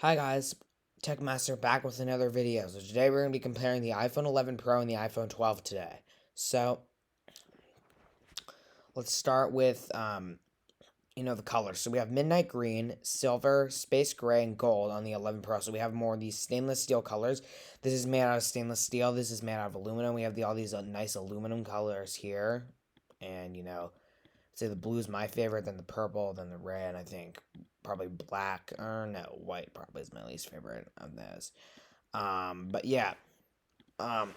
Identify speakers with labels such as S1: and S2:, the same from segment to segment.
S1: Hi guys, Techmaster back with another video. So today we're going to be comparing the iPhone 11 Pro and the iPhone 12 today. So let's start with the colors. So we have midnight green, silver, space gray, and gold on the 11 Pro. So we have more of these stainless steel colors. This is made out of stainless steel. This is made out of aluminum. We have all these nice aluminum colors here, and I'd say the blue is my favorite, then the purple, then the red. I think probably black or no, white probably is my least favorite of those. But yeah. Um,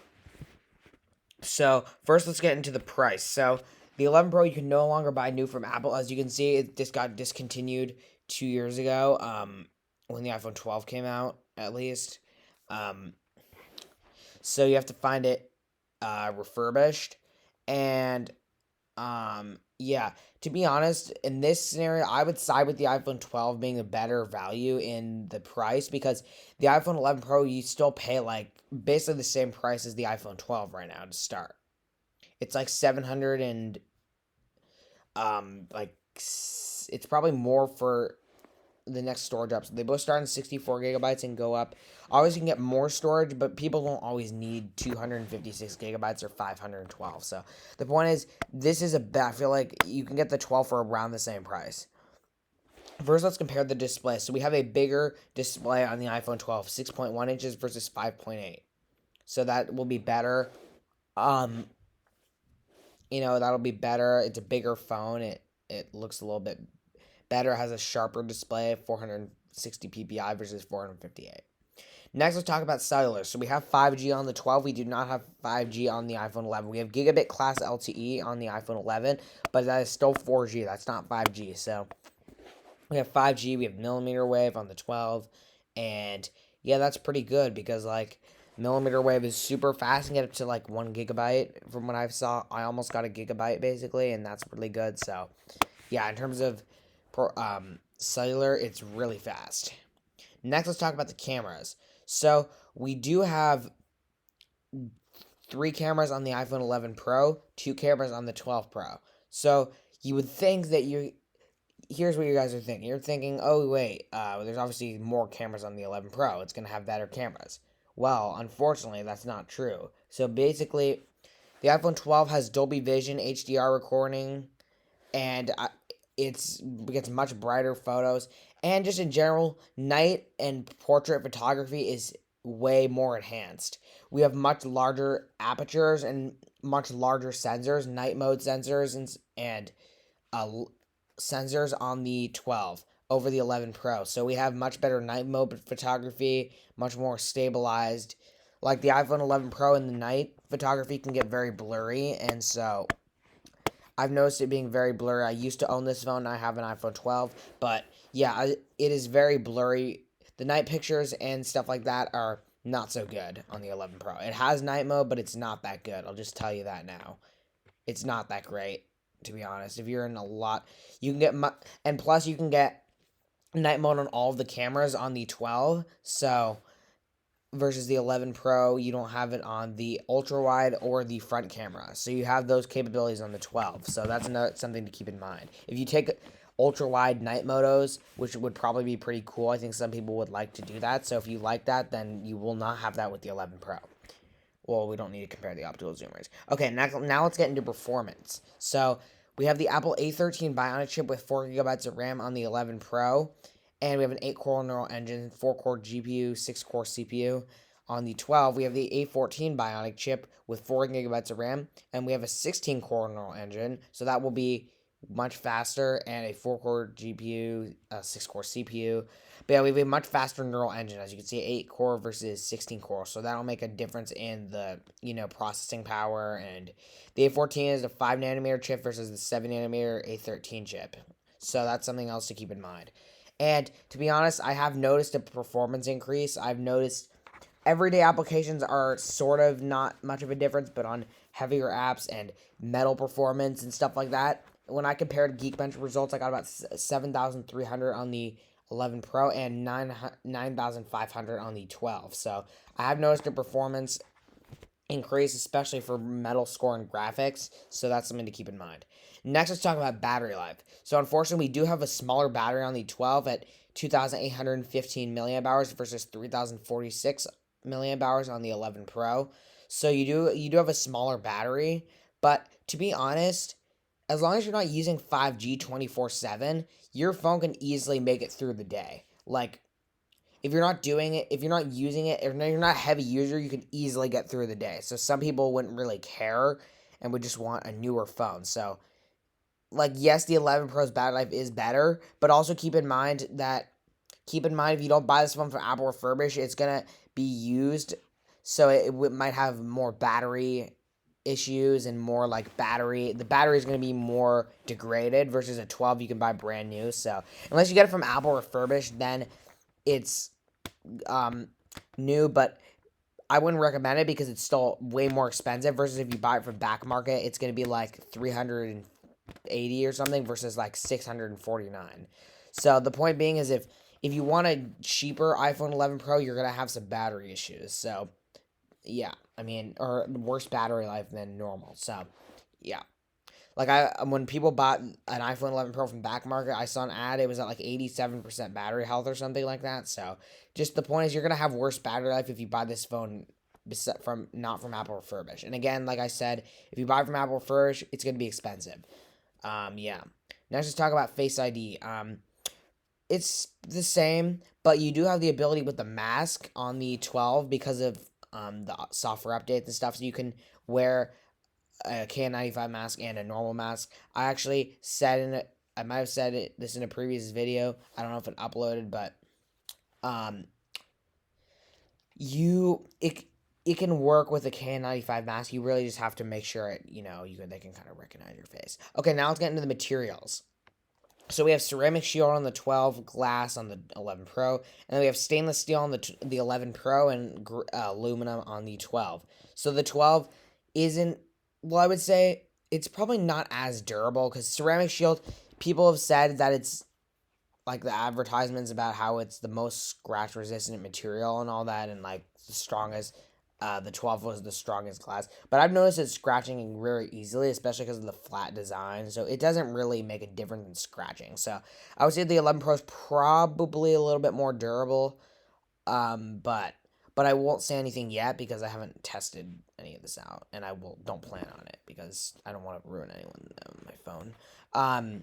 S1: so first, let's get into the price. So the 11 Pro you can no longer buy new from Apple. As you can see, it just got discontinued 2 years ago. When the iPhone 12 came out, at least. Um, so you have to find it refurbished, and yeah, to be honest, in this scenario, I would side with the iPhone 12 being a better value in the price because the iPhone 11 Pro, you still pay like basically the same price as the iPhone 12 right now to start. It's like 700 and it's probably more for the next storage up. So they both start in 64 gigabytes and go up. Always you can get more storage, but people don't always need 256 gigabytes or 512. So the point is, this is I feel like you can get the 12 for around the same price. First, let's compare the display. So we have a bigger display on the iPhone 12, 6.1 inches versus 5.8. So that will be better. Um, that'll be better. It's a bigger phone. It looks a little bit better, has a sharper display, 460 ppi versus 458. Next, let's talk about cellular. So we have 5G on the 12. We do not have 5G on the iPhone 11. We have gigabit class LTE on the iPhone 11, but that is still 4G. That's not 5G. So we have 5G. We have millimeter wave on the 12, and yeah, that's pretty good because millimeter wave is super fast and get up to like 1 gigabyte from what I saw. I almost got a gigabyte basically, and that's really good. So yeah, in terms of cellular, it's really fast. Next, let's talk about the cameras. So we do have 3 cameras on the iPhone 11 Pro, 2 cameras on the 12 Pro. So you would think that here's what you guys are thinking. You're thinking, oh wait, there's obviously more cameras on the 11 Pro. It's gonna have better cameras. Well, unfortunately, that's not true. So basically, the iPhone 12 has Dolby Vision HDR recording, and it gets much brighter photos, and just in general, night and portrait photography is way more enhanced. We have much larger apertures and much larger sensors, night mode sensors, and uh, sensors on the 12 over the 11 Pro. So we have much better night mode photography, much more stabilized. Like the iPhone 11 Pro in the night, photography can get very blurry, and so I've noticed it being very blurry. I used to own this phone. I have an iPhone 12, but yeah, it is very blurry. The night pictures and stuff like that are not so good on the 11 Pro. It has night mode, but it's not that good. I'll just tell you that now. It's not that great, to be honest. If you're in a lot, you can get and plus you can get night mode on all of the cameras on the 12. So versus the 11 Pro, you don't have it on the ultra wide or the front camera. So you have those capabilities on the 12. So that's something to keep in mind. If you take ultra wide night motos, which would probably be pretty cool, I think some people would like to do that. So if you like that, then you will not have that with the 11 Pro. Well, we don't need to compare the optical zoom rays. Okay, now let's get into performance. So we have the Apple A13 Bionic chip with 4 gigabytes of RAM on the 11 Pro, and we have an 8-core neural engine, 4-core GPU, 6-core CPU. On the 12, we have the A14 Bionic chip with 4 gigabytes of RAM, and we have a 16-core neural engine, so that will be much faster, and a 4-core GPU, a 6-core CPU. But yeah, we have a much faster neural engine, as you can see, 8-core versus 16-core, so that'll make a difference in the, processing power, and the A14 is a 5nm chip versus the 7nm A13 chip. So that's something else to keep in mind. And to be honest, I have noticed a performance increase. I've noticed everyday applications are sort of not much of a difference, but on heavier apps and metal performance and stuff like that, when I compared Geekbench results, I got about 7,300 on the 11 Pro and 9,500 on the 12. So I have noticed a performance increase, especially for metal score and graphics. So that's something to keep in mind. Next, let's talk about battery life. So unfortunately, we do have a smaller battery on the 12 at 2,815 milliamp hours versus 3,046 milliamp hours on the 11 Pro. So you do have a smaller battery, but to be honest, as long as you're not using 5G 24/7, your phone can easily make it through the day. Like if you're not doing it, if you're not using it, if you're not a heavy user, you can easily get through the day. So some people wouldn't really care and would just want a newer phone. So like yes, the 11 Pro's battery life is better, but also keep in mind if you don't buy this phone from Apple refurbished, it's gonna be used, so it might have more battery issues and more like the battery is gonna be more degraded versus a 12 you can buy brand new. So unless you get it from Apple refurbished, then it's new, but I wouldn't recommend it because it's still way more expensive versus if you buy it from back market, it's gonna be like 380 or something versus like 649. So the point being is if you want a cheaper iPhone 11 Pro, you're gonna have some battery issues. So yeah, I mean, or worse battery life than normal. So yeah. Like when people bought an iPhone 11 Pro from back market, I saw an ad. It was at like 87% battery health or something like that. So, just the point is, you're gonna have worse battery life if you buy this phone from not from Apple refurbished. And again, like I said, if you buy from Apple refurbished, it's gonna be expensive. Yeah. Next, let's talk about Face ID. It's the same, but you do have the ability with the mask on the 12 because of the software updates and stuff. So you can wear a KN95 mask and a normal mask. I actually I might have said this in a previous video. I don't know if it uploaded, but it can work with a KN95 mask. You really just have to make sure they can kind of recognize your face. Okay, now let's get into the materials. So we have ceramic shield on the 12, glass on the 11 Pro, and then we have stainless steel on the 11 Pro and aluminum on the 12. So the 12 isn't, well, I would say it's probably not as durable because ceramic shield, people have said that it's like the advertisements about how it's the most scratch resistant material and all that, and like the strongest. The 12 was the strongest glass, but I've noticed it's scratching very easily, especially because of the flat design. So it doesn't really make a difference in scratching. So I would say the 11 Pro is probably a little bit more durable, but I won't say anything yet because I haven't tested any of this out, and don't plan on it because I don't want to ruin my phone.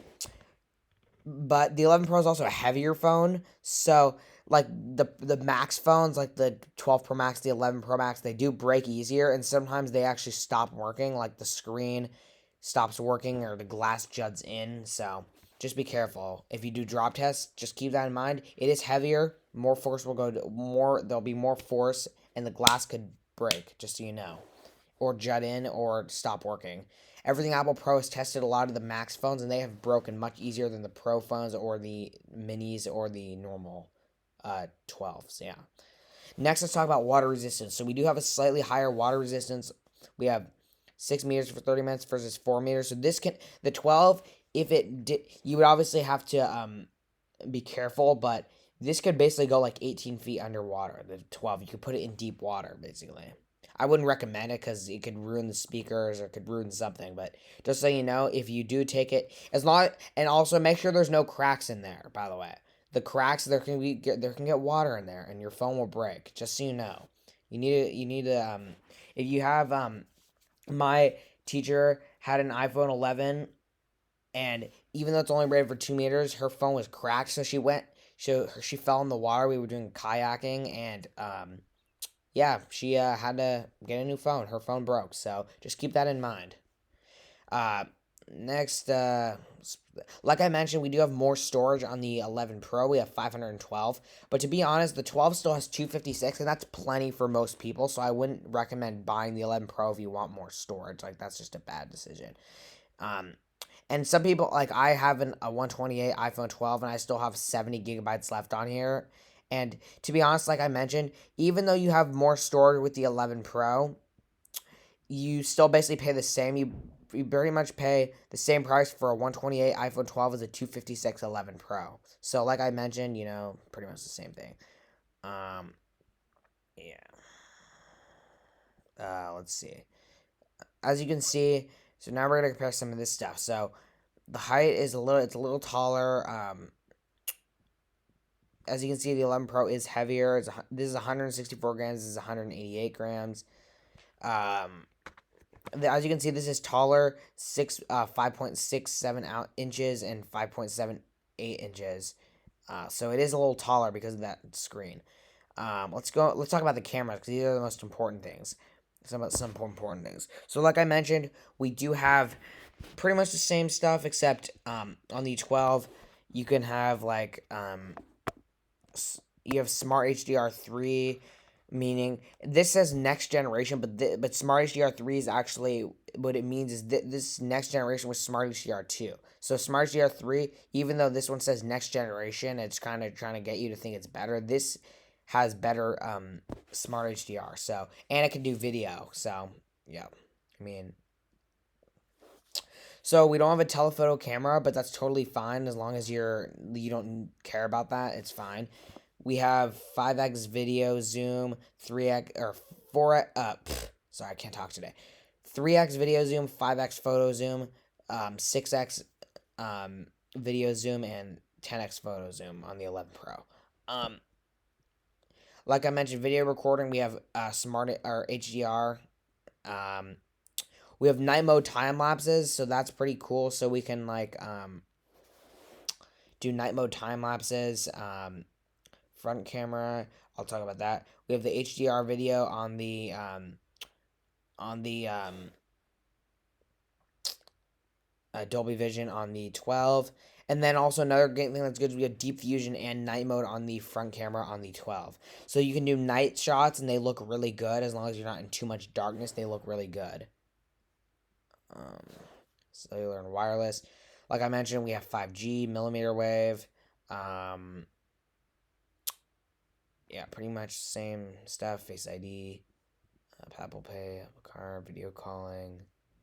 S1: But the 11 Pro is also a heavier phone, so like the Max phones, like the 12 Pro Max, the 11 Pro Max, they do break easier, and sometimes they actually stop working, like the screen stops working or the glass juts in. So just be careful if you do drop tests. Just keep that in mind. It is heavier, more force will go to more. There'll be more force, and the glass could break. Just so you know, or jut in or stop working. Everything Apple Pro has tested a lot of the Max phones, and they have broken much easier than the Pro phones or the Minis or the normal 12s. Yeah. Next, let's talk about water resistance. So we do have a slightly higher water resistance. We have 6 meters for 30 minutes versus 4 meters. So the 12, if it did, you would obviously have to be careful, but this could basically go like 18 feet underwater. The 12, you could put it in deep water, basically. I wouldn't recommend it because it could ruin the speakers or it could ruin something. But just so you know, if you do take it, and also make sure there's no cracks in there. By the way, the cracks there can get water in there, and your phone will break. Just so you know, you need to if you have my teacher had an iPhone 11, and even though it's only rated for 2 meters, her phone was cracked, so she fell in the water. We were doing kayaking, and yeah, she had to get a new phone. Her phone broke, so just keep that in mind. Next, like I mentioned, we do have more storage on the 11 Pro. We have 512, but to be honest, the 12 still has 256, and that's plenty for most people, so I wouldn't recommend buying the 11 Pro if you want more storage. Like, that's just a bad decision. And some people, like I have a 128 iPhone 12, and I still have 70 gigabytes left on here. And to be honest, like I mentioned, even though you have more storage with the 11 Pro, you still basically pay the same. You very much pay the same price for a 128 iPhone 12 as a 256 11 Pro. So like I mentioned, pretty much the same thing. Yeah. Let's see. As you can see, so now we're gonna compare some of this stuff. So the height is it's a little taller. as you can see, the 11 Pro is heavier. This is 164 grams. This is 188 grams. As you can see, this is taller, 5.67 inches and 5.78 inches. So it is a little taller because of that screen. Let's talk about the cameras, because these are the most important things. Some important things. So like I mentioned, we do have pretty much the same stuff, except on the 12, you can have like you have Smart HDR3, meaning this says next generation, but Smart HDR3 is actually, what it means is this next generation was Smart HDR2. So Smart HDR3, even though this one says next generation, it's kind of trying to get you to think it's better. This has better Smart HDR, so, and it can do video. So yeah, I mean, so we don't have a telephoto camera, but that's totally fine as long as you don't care about that. It's fine. We have 5x video zoom, 3x or 4x. Sorry, I can't talk today. 3x video zoom, 5x photo zoom, 6x video zoom, and 10x photo zoom on the 11 Pro. Like I mentioned, video recording, we have smart or HDR. We have night mode time lapses, so that's pretty cool. So we can like do night mode time lapses. Front camera, I'll talk about that. We have the HDR video on the Dolby Vision on the 12. And then also another great thing that's good is we have deep fusion and night mode on the front camera on the 12. So you can do night shots and they look really good as long as you're not in too much darkness. They look really good. Cellular and wireless. Like I mentioned, we have 5G, millimeter wave. Yeah, pretty much same stuff. Face ID, Apple Pay, Apple Car, video calling,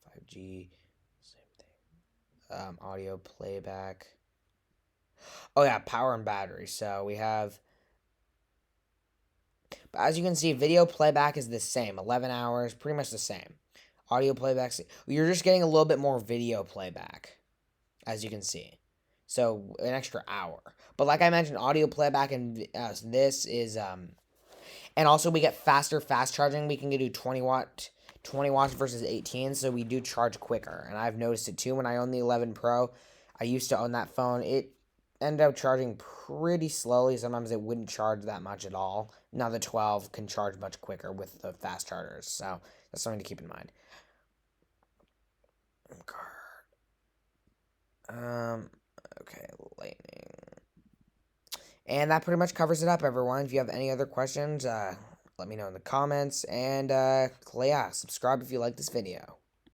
S1: 5G, same thing. Audio playback. Oh yeah, power and battery. So we have, but as you can see, video playback is the same. 11 hours, pretty much the same. Audio playback, you're just getting a little bit more video playback, as you can see. So an extra hour. But like I mentioned, audio playback and this is and also we get faster fast charging. We can do 20 watts versus 18, so we do charge quicker. And I've noticed it too when I own the 11 Pro. I used to own that phone. It ended up charging pretty slowly. Sometimes it wouldn't charge that much at all. Now the 12 can charge much quicker with the fast chargers. So that's something to keep in mind. Okay, lightning. And that pretty much covers it up, everyone. If you have any other questions, let me know in the comments. And, yeah, subscribe if you like this video.